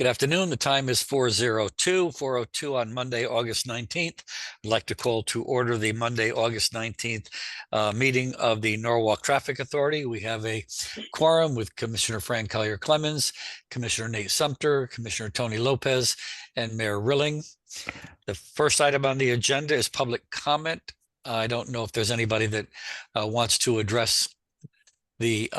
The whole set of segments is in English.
Good afternoon. The time is 4:02 on Monday, August 19th. I'd like to call to order the Monday, August 19th meeting of the Norwalk Traffic Authority. We have a quorum with Commissioner Fran Collier-Clemens, Commissioner Nate Sumter, Commissioner Tony Lopez, and Mayor Rilling. The first item on the agenda is public comment. I don't know if there's anybody that wants to address the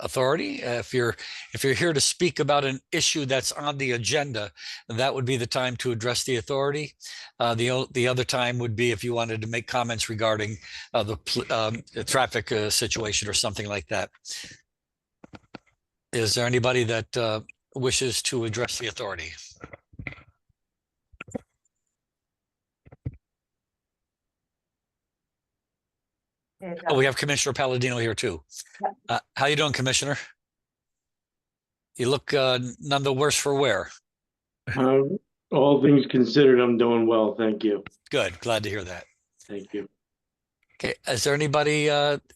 authority. If you're here to speak about an issue that's on the agenda, that would be the time to address the authority. The other time would be if you wanted to make comments regarding the traffic situation or something like that. Is there anybody that wishes to address the authority? Oh, we have Commissioner Palladino here too. Yep. How you doing, Commissioner? You look none the worse for wear. All things considered, I'm doing well. Thank you. Good. Glad to hear that. Thank you. Okay. Is there anybody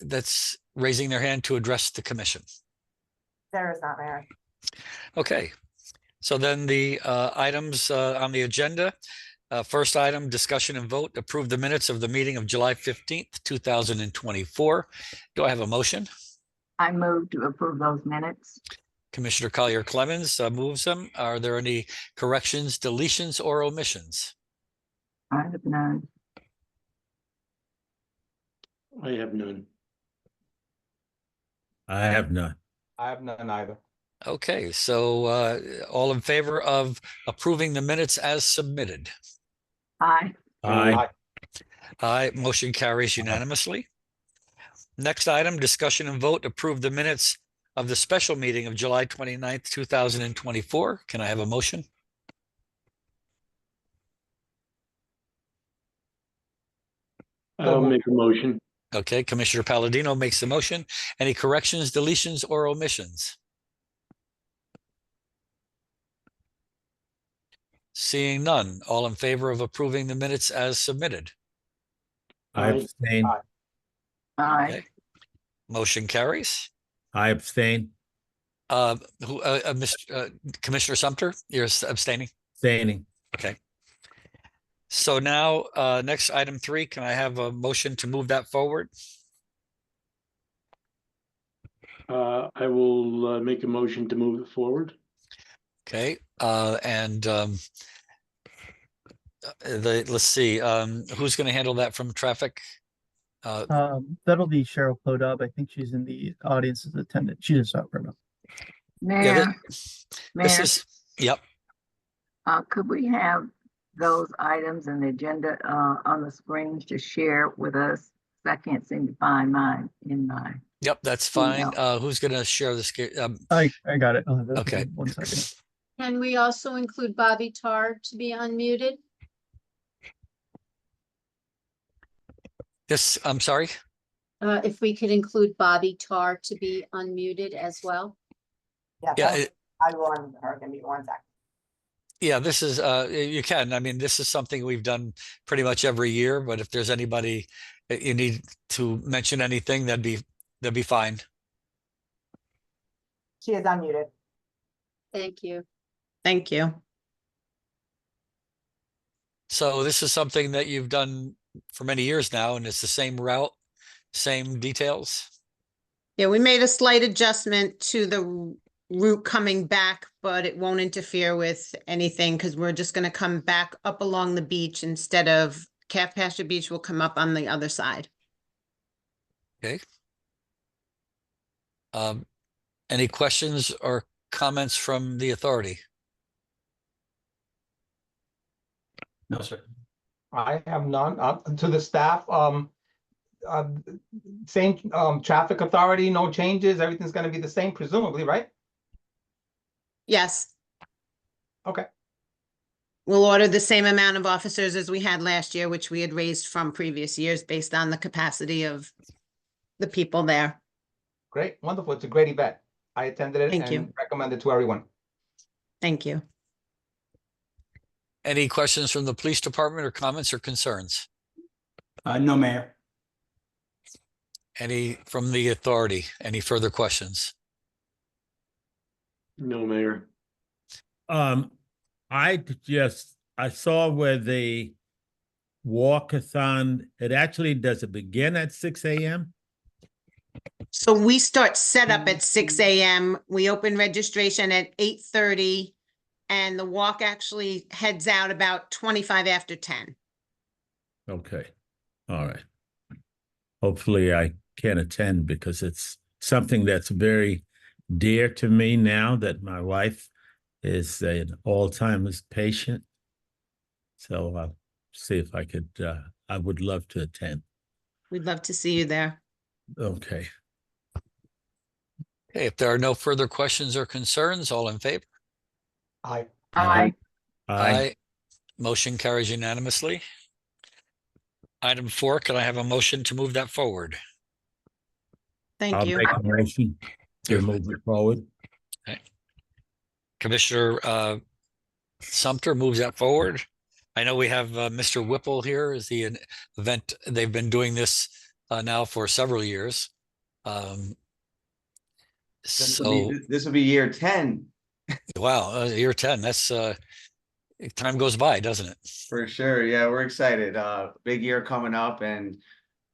that's raising their hand to address the commission? There is not, Mayor. Okay. So then the items on the agenda. First item, discussion and vote, approve the minutes of the meeting of July 15th, 2024. Do I have a motion? I move to approve those minutes. Commissioner Collier-Clemens moves them. Are there any corrections, deletions, or omissions? I have none. I have none. I have none. I have none either. Okay, so all in favor of approving the minutes as submitted? Aye. Aye. Aye. Motion carries unanimously. Next item, discussion and vote, approve the minutes of the special meeting of July 29th, 2024. Can I have a motion? I'll make a motion. Okay, Commissioner Palladino makes the motion. Any corrections, deletions, or omissions? Seeing none, all in favor of approving the minutes as submitted? I abstain. Aye. Okay. Motion carries. I abstain. Commissioner Sumter, you're abstaining? Abstaining. Okay. So now, next item 3, can I have a motion to move that forward? I will make a motion to move it forward. Okay, let's see, who's going to handle that from traffic? That'll be Cheryl Podub. I think she's in the audience as attendant. She just out right now. Mayor, Yeah, Mayor, this is, yep. could we have those items in the agenda on the screens to share with us? I can't seem to find mine in my. Yep, that's fine. Who's going to share this? I got it. I'll have it. Okay. 1 second. Can we also include Bobby Tarr to be unmuted? This, I'm sorry? If we could include Bobby Tarr to be unmuted as well. Yeah, I will unmute her. Give me 1 second. yeah, this is, you can. I mean, this is something we've done pretty much every year, but if there's anybody that you need to mention anything, that'd be fine. She is unmuted. Thank you. Thank you. So this is something that you've done for many years now, and it's the same route, same details. Yeah, we made a slight adjustment to the route coming back, but it won't interfere with anything because we're just going to come back up along the beach instead of Calf Pasture Beach will come up on the other side. Okay. Any questions or comments from the authority? No, sir. I have none. To the staff, same traffic authority, no changes. Everything's going to be the same, presumably, right? Yes, Okay. we'll order the same amount of officers as we had last year, which we had raised from previous years based on the capacity of the people there. Great. Wonderful. It's a great event. I attended it Thank and you. recommend it to everyone. Thank you. Any questions from the police department or comments or concerns? No, Mayor. Any from the authority? Any further questions? No, Mayor. I saw where the walkathon, does it begin at 6 a.m.? So we start setup at 6 a.m. We open registration at 8:30, and the walk actually heads out about 25 after 10. Okay, all right. Hopefully I can attend because it's something that's very dear to me now that my wife is an Alzheimer's patient. So I'll see if I could, I would love to attend. We'd love to see you there. Okay. Okay, if there are no further questions or concerns, all in favor? Aye. Aye. Aye. Motion carries unanimously. Item 4, can I have a motion to move that forward? Thank I'll you. make a motion to move it forward. Commissioner Sumter moves that forward. I know we have Mr. Whipple here is the event. They've been doing this now for several years. So, This will be year 10 wow, year 10, that's time goes by, doesn't it? for sure. Yeah, we're excited. Big year coming up, and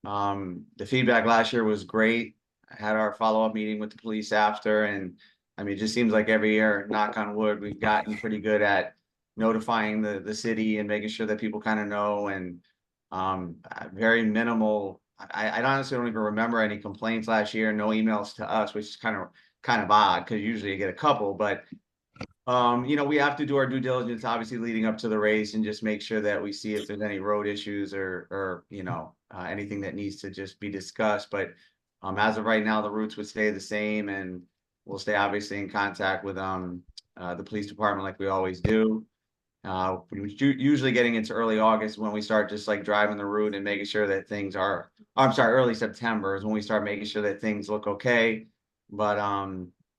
the feedback last year was great. I had our follow-up meeting with the police after, and I mean, it just seems like every year, knock on wood, we've gotten pretty good at notifying the city and making sure that people kind of know, and very minimal. I honestly don't even remember any complaints last year, no emails to us, which is kind of odd because usually you get a couple, but you know, we have to do our due diligence, obviously leading up to the race, and just make sure that we see if there's any road issues or you know, anything that needs to just be discussed. But as of right now, the routes would stay the same, and we'll stay obviously in contact with the police department like we always do. Usually getting into early August when we start just like driving the route and making sure that things are, I'm sorry, early September is when we start making sure that things look okay. But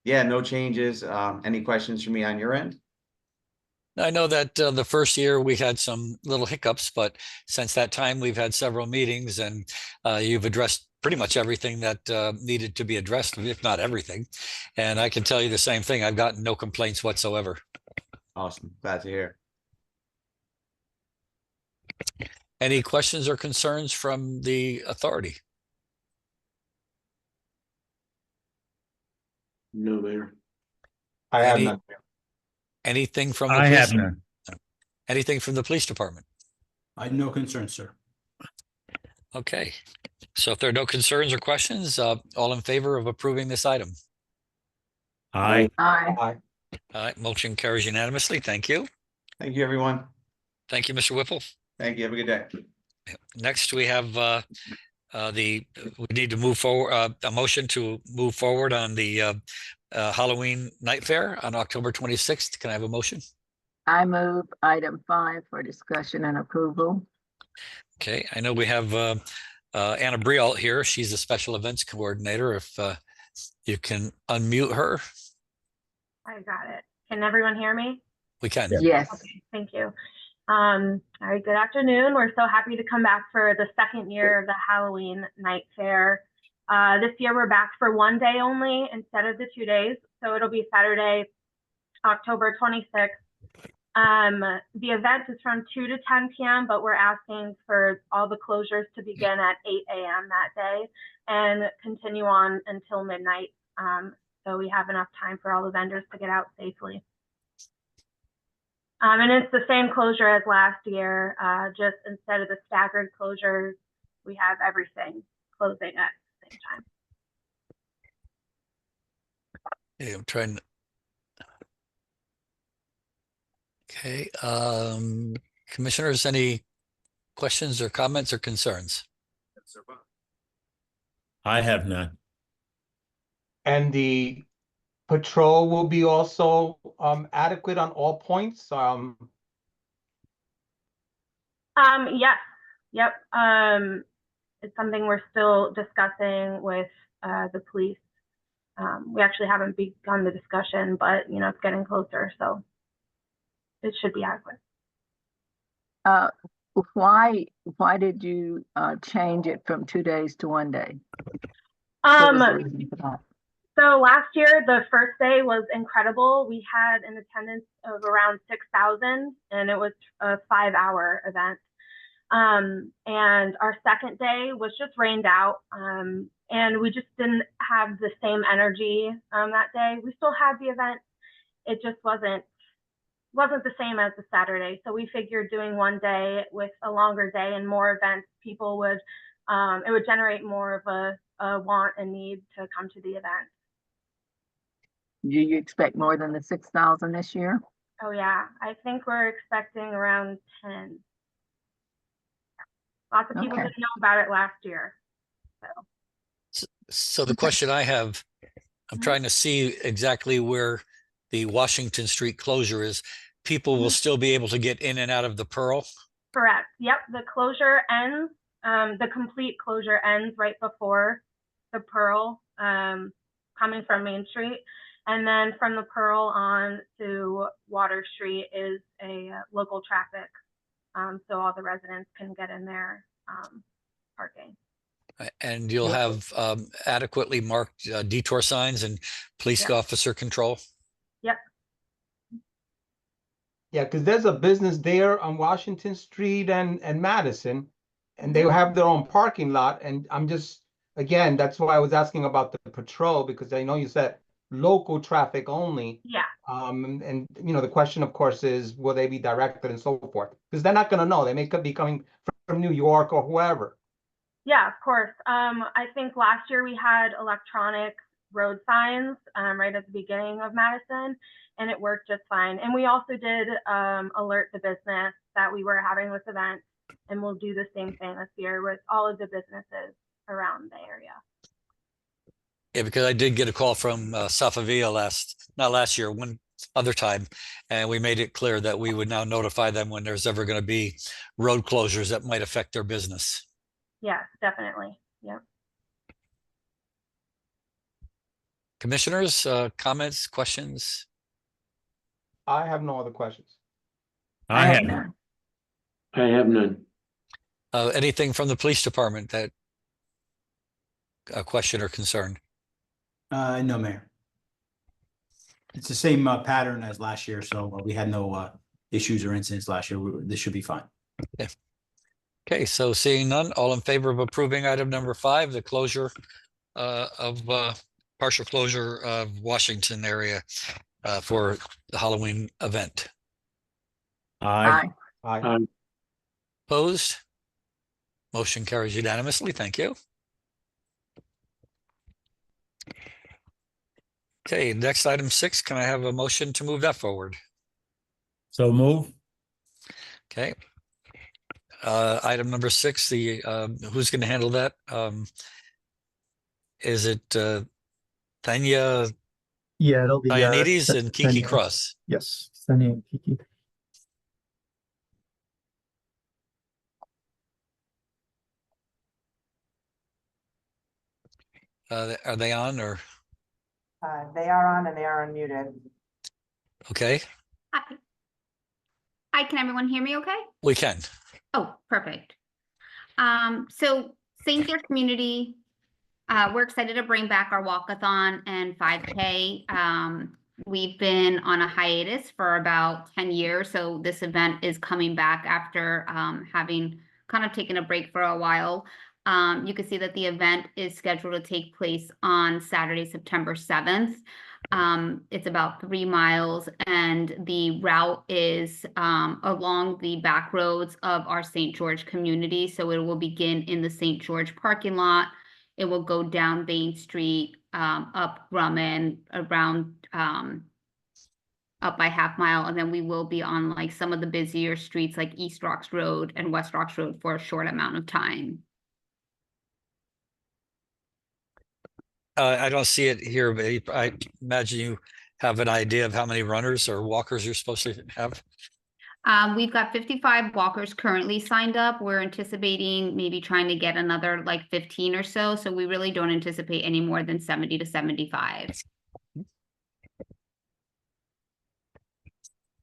yeah, no changes. Any questions for me on your end? I know that the first year we had some little hiccups, but since that time we've had several meetings, and you've addressed pretty much everything that needed to be addressed, if not everything. And I can tell you the same thing. I've gotten no complaints whatsoever. Awesome. Glad to hear. Any questions or concerns from the authority? No, Mayor. I have Any- none. Anything from the I have police? none. Anything from the police department? I have no concern, sir. Okay, so if there are no concerns or questions, all in favor of approving this item? Aye. Aye. Aye. All right, motion carries unanimously. Thank you. Thank you, everyone. Thank you, Mr. Whipple. Thank you. Have a good day. Next, we have we need to move forward, a motion to move forward on the Halloween night fair on October 26th. Can I have a motion? I move item 5 for discussion and approval. Okay, I know we have Anna Brialt here. She's the special events coordinator. If you can unmute her, I got it. Can everyone hear me? we can. Yes. Okay, thank you. All right, good afternoon. We're so happy to come back for the second year of the Halloween Night Fair. This year we're back for one day only instead of the 2 days. So it'll be Saturday, October 26th. The event is from 2 to 10 p.m., but we're asking for all the closures to begin at 8 a.m. that day and continue on until midnight. So we have enough time for all the vendors to get out safely. And it's the same closure as last year, just instead of the staggered closures, we have everything closing at the same time. Yeah, I'm trying. Okay, commissioners, any questions or comments or concerns? I have none. And the patrol will be also adequate on all points. Yes, yep. It's something we're still discussing with the police. We actually haven't begun the discussion, but you know, it's getting closer, so it should be adequate. Why did you change it from 2 days to 1 day? So So last year, the first day was incredible. We had an attendance of around 6,000, and it was a 5-hour event. And our second day was just rained out, and we just didn't have the same energy that day. We still had the event. It just wasn't the same as the Saturday. So we figured doing one day with a longer day and more events, people would, it would generate more of a want and need to come to the event. Do you expect more than the 6,000 this year? Oh yeah, I think we're expecting around 10. Lots of people Okay. didn't know about it last year. So the question I have, I'm Mhm. trying to see exactly where the Washington Street closure is. People will still be able to get in and out of the Pearl. Correct. Yep. The closure ends, the complete closure ends right before the Pearl, coming from Main Street. And then from the Pearl on to Water Street is a local traffic. So all the residents can get in there, parking. And you'll Yeah. have adequately marked detour signs and police Yeah. officer control. Yep. Yeah, because there's a business there on Washington Street and Madison, and they have their own parking lot. And I'm just, again, that's why I was asking about the patrol, because I know you said local traffic only. Yeah. And you know, the question, of course, is will they be directed and so forth? Because they're not going to know. They may be coming from New York or whoever. Yeah, of course. I think last year we had electronic road signs right at the beginning of Madison, and it worked just fine. And we also did alert the business that we were having this event, and we'll do the same thing this year with all of the businesses around the area. Yeah, because I did get a call from Safavia not last year, one other time, and we made it clear that we would now notify them when there's ever going to be road closures that might affect their business. Yes, definitely. Yep. Commissioners, comments, questions? I have no other questions. I have, none. I have none. Anything from the police department that a question or concern? No, Mayor. It's the same pattern as last year, so we had no issues or incidents last year. This should be fine. Okay, so seeing none, all in favor of approving item number 5, the closure partial closure of Washington area for the Halloween event. I, Aye. Opposed? Motion carries unanimously. Thank you. Okay, next item 6, can I have a motion to move that forward? so move. Okay. Item number 6, the who's going to handle that? Is it Tanya Yeah, it'll be Ionides and Kiki Senia. Cross? Yes, Senia and Kiki. Are they on or? They are on and they are unmuted. Okay, Hi, can everyone hear me okay? we can. Oh, perfect. So St. Clair community, we're excited to bring back our walkathon and 5K. We've been on a hiatus for about 10 years, so this event is coming back after having kind of taken a break for a while. You can see that the event is scheduled to take place on Saturday, September 7th. It's about 3 miles, and the route is along the back roads of our St. George community. So it will begin in the St. George parking lot. It will go down Main Street, up Grumman, around up by Half Mile, and then we will be on like some of the busier streets like East Rocks Road and West Rocks Road for a short amount of time. I don't see it here, but I imagine you have an idea of how many runners or walkers you're supposed to have. We've got 55 walkers currently signed up. We're anticipating maybe trying to get another like 15 or so. So we really don't anticipate any more than 70 to 75.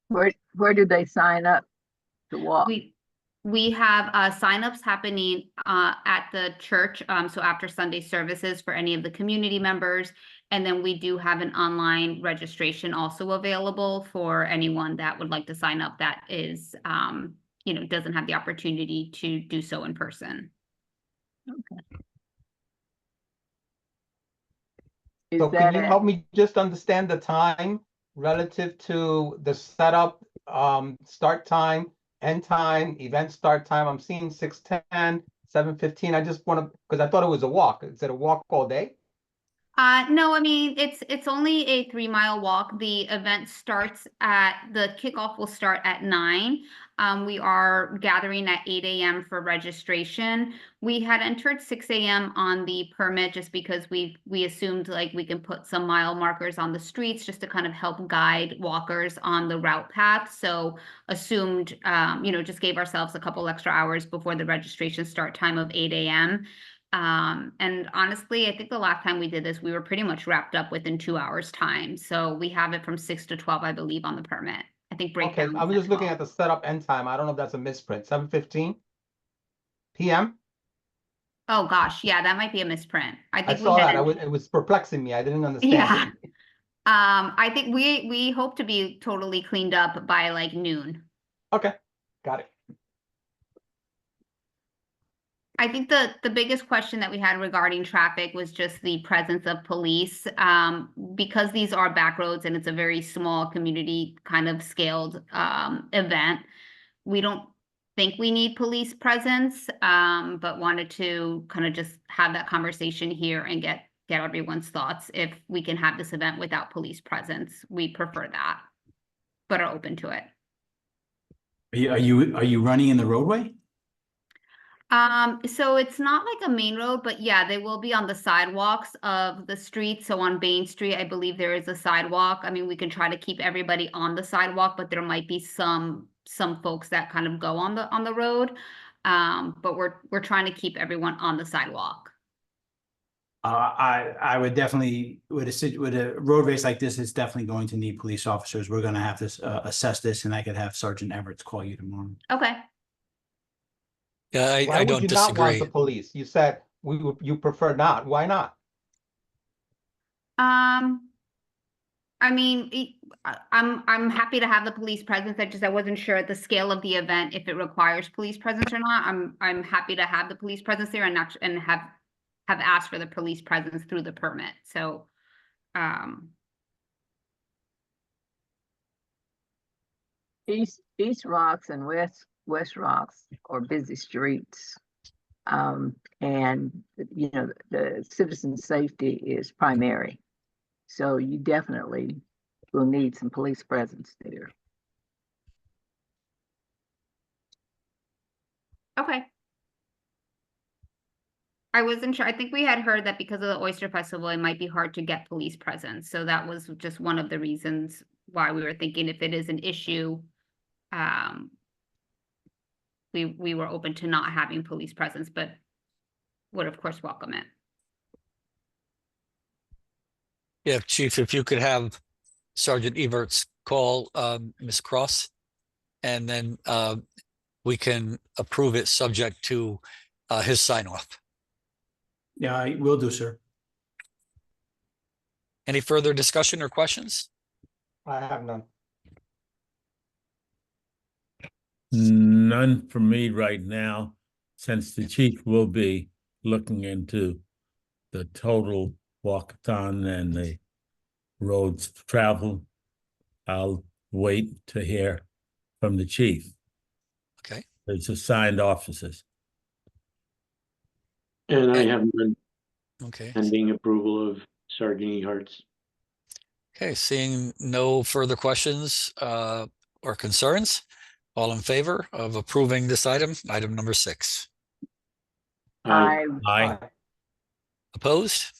Where do they sign up to walk? We have signups happening at the church. So after Sunday services for any of the community members, And then we do have an online registration also available for anyone that would like to sign up that is, doesn't have the opportunity to do so in person. Is So can that you at- help me just understand the time relative to the setup, start time, end time, event start time? I'm seeing 6:10, 7:15. I just want to, because I thought it was a walk. Is it a walk all day? No, I mean, it's only a 3-mile walk. The event starts the kickoff will start at 9. We are gathering at 8 a.m. for registration. We had entered 6 a.m. on the permit just because we assumed like we can put some mile markers on the streets just to kind of help guide walkers on the route path. So assumed, just gave ourselves a couple extra hours before the registration start time of 8 a.m. And honestly, I think the last time we did this, we were pretty much wrapped up within 2 hours time. So we have it from 6 to 12, I believe, on the permit. I think Okay, breakdown. I'm just looking at the setup end time. I don't know if that's a misprint. 7:15 PM? Oh, gosh. Yeah, that might be a misprint. I I think saw we that. had, It was perplexing me. I didn't understand. yeah. I think we hope to be totally cleaned up by like noon. Okay, got it. I think the biggest question that we had regarding traffic was just the presence of police. Because these are back roads and it's a very small community kind of scaled event, we don't think we need police presence, but wanted to kind of just have that conversation here and get everyone's thoughts. If we can have this event without police presence, we prefer that, but are open to it. Are you running in the roadway? So it's not like a main road, but yeah, they will be on the sidewalks of the street. So on Bain Street, I believe there is a sidewalk. I mean, we can try to keep everybody on the sidewalk, but there might be some folks that kind of go on the road. But we're trying to keep everyone on the sidewalk. I would definitely, with a road race like this, it's definitely going to need police officers. We're gonna have to assess this, and I could have Sergeant Everett call you tomorrow. Okay. Yeah, Why I would don't you not want disagree. the police? You said you prefer not. Why not? I mean, I'm happy to have the police presence. I wasn't sure at the scale of the event if it requires police presence or not. I'm happy to have the police presence there and have asked for the police presence through the permit. So, East Rocks and West Rocks are busy streets. And the citizen safety is primary. So you definitely will need some police presence there. okay. I wasn't sure. I think we had heard that because of the Oyster Festival, it might be hard to get police presence. So that was just one of the reasons why we were thinking if it is an issue, we were open to not having police presence, but would of course welcome it. Yeah, Chief, if you could have Sergeant Everts call Ms. Cross, and then we can approve it subject to his sign off. Yeah, I will do, sir. Any further discussion or questions? I have none. None for me right now, since the chief will be looking into the total walkathon and the roads travel. I'll wait to hear from the chief. Okay. There's assigned officers. And I have none Okay. pending approval of Sergeant Ehart's. Okay, seeing no further questions or concerns, all in favor of approving this item number 6? Aye. Aye. Opposed?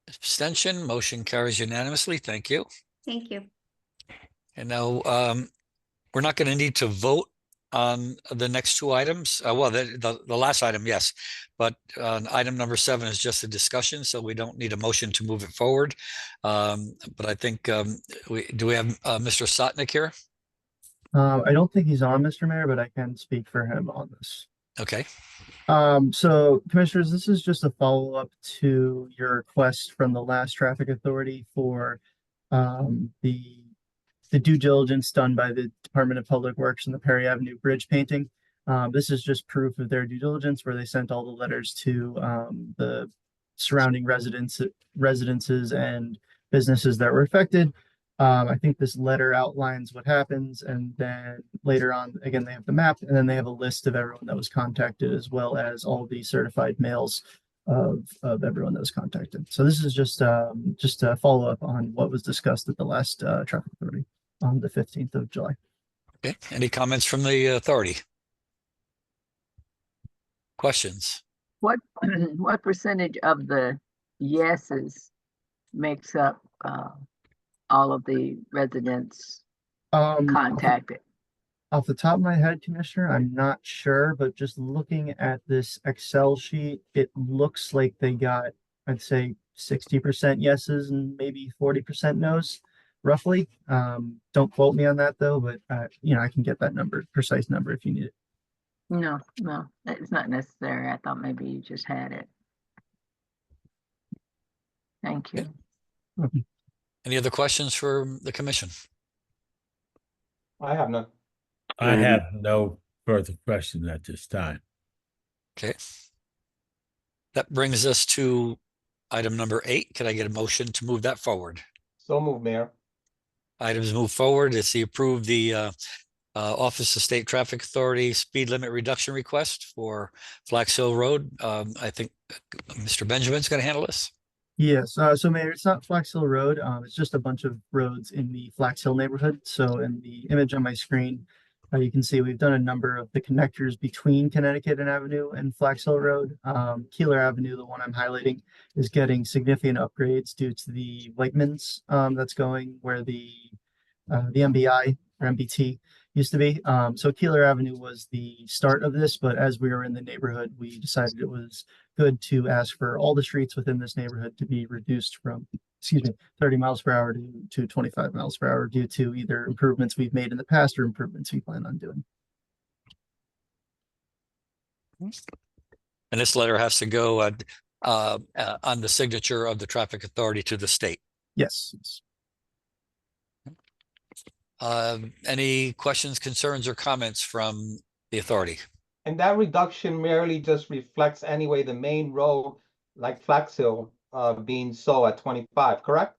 Abstention, motion carries unanimously. Thank you. Thank you. And now we're not going to need to vote on the next 2 items. Well, the last item, yes, but item number 7 is just a discussion, so we don't need a motion to move it forward. But I think do we have Mr. Sotnick here? I don't think he's on, Mr. Mayor, but I can speak for him on this. Okay. So commissioners, this is just a follow-up to your request from the last traffic authority for the due diligence done by the Department of Public Works and the Perry Avenue Bridge painting. This is just proof of their due diligence where they sent all the letters to the surrounding residences and businesses that were affected. I think this letter outlines what happens, and then later on, again, they have the map, and then they have a list of everyone that was contacted, as well as all the certified mails of everyone that was contacted. So this is just a follow up on what was discussed at the last traffic authority on the 15th of July. Okay. Any comments from the authority? Questions? What percentage of the yeses makes up all of the residents contacted? Off the top of my head, Commissioner, I'm not sure, but just looking at this Excel sheet, it looks like they got, I'd say 60% yeses and maybe 40% nos, roughly. Don't quote me on that though, but I can get that precise number if you need it. No, it's not necessary. I thought maybe you just had it. Thank you. Okay. Any other questions for the commission? I have none. I have no further question at this time. Okay. That brings us to item number 8. Can I get a motion to move that forward? So moved, Mayor. Items move forward. It's the approve the Office of State Traffic Authority speed limit reduction request for Flax Hill Road. I think Mr. Benjamin's going to handle this. Yes, so Mayor, it's not Flax Hill Road. It's just a bunch of roads in the Flax Hill neighborhood. So in the image on my screen, you can see we've done a number of the connectors between Connecticut Avenue and Flax Hill Road. Keeler Avenue, the one I'm highlighting, is getting significant upgrades due to the Whiteman's that's going where the MBI or MBT used to be. So Keeler Avenue was the start of this, but as we were in the neighborhood, we decided it was good to ask for all the streets within this neighborhood to be reduced from 30 miles per hour to 25 miles per hour due to either improvements we've made in the past or improvements we plan on doing. And this letter has to go on the signature of the traffic authority to the state. Yes. Any questions, concerns, or comments from the authority? And that reduction merely just reflects anyway the main road, like Flax Hill, being so at 25, correct?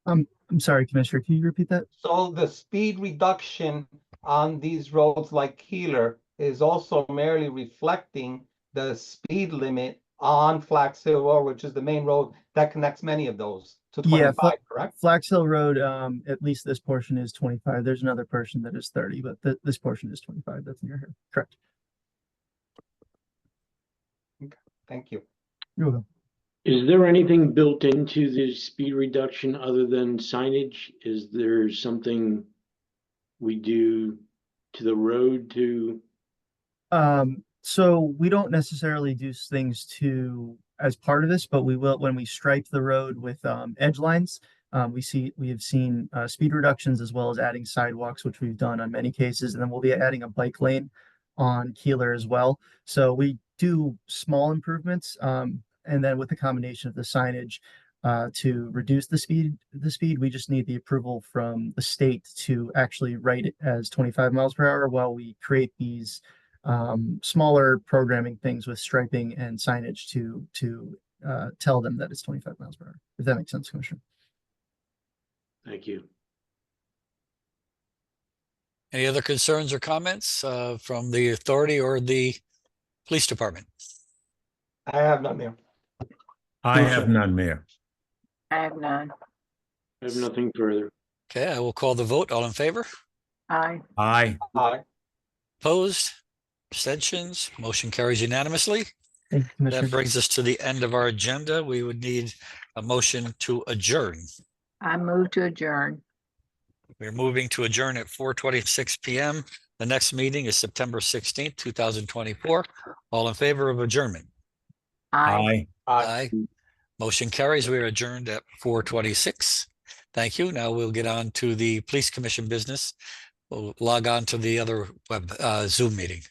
I'm sorry, Commissioner, can you repeat that? So the speed reduction on these roads like Keeler is also merely reflecting the speed limit on Flax Hill Road, which is the main road that connects many of those to 25, correct? Flax Hill Road, at least this portion is 25. There's another portion that is 30, but this portion is 25. That's near here. Correct. Okay, thank you. You're welcome. Is there anything built into the speed reduction other than signage? Is there something we do to the road to? So we don't necessarily do things as part of this, but we will when we stripe the road with edge lines. We have seen speed reductions as well as adding sidewalks, which we've done on many cases, and then we'll be adding a bike lane on Keeler as well. So we do small improvements, and then with the combination of the signage to reduce the speed, we just need the approval from the state to actually write it as 25 miles per hour while we create these smaller programming things with striping and signage to tell them that it's 25 miles per hour. If that makes sense, Commissioner. Thank you. Any other concerns or comments from the authority or the police department? I have none, Mayor. I have none, Mayor. I have none. I have nothing further. Okay, I will call the vote. All in favor? Aye. Aye. Aye. Opposed? Abstentions? Motion carries unanimously. Thank you, Commissioner. That brings us to the end of our agenda. We would need a motion to adjourn. I move to adjourn. We're moving to adjourn at 4:26 p.m. The next meeting is September 16th, 2024. All in favor of adjournment? Aye. Aye. Motion carries. We are adjourned at 4:26. Thank you. Now we'll get on to the police commission business. log on to the other web Zoom meeting.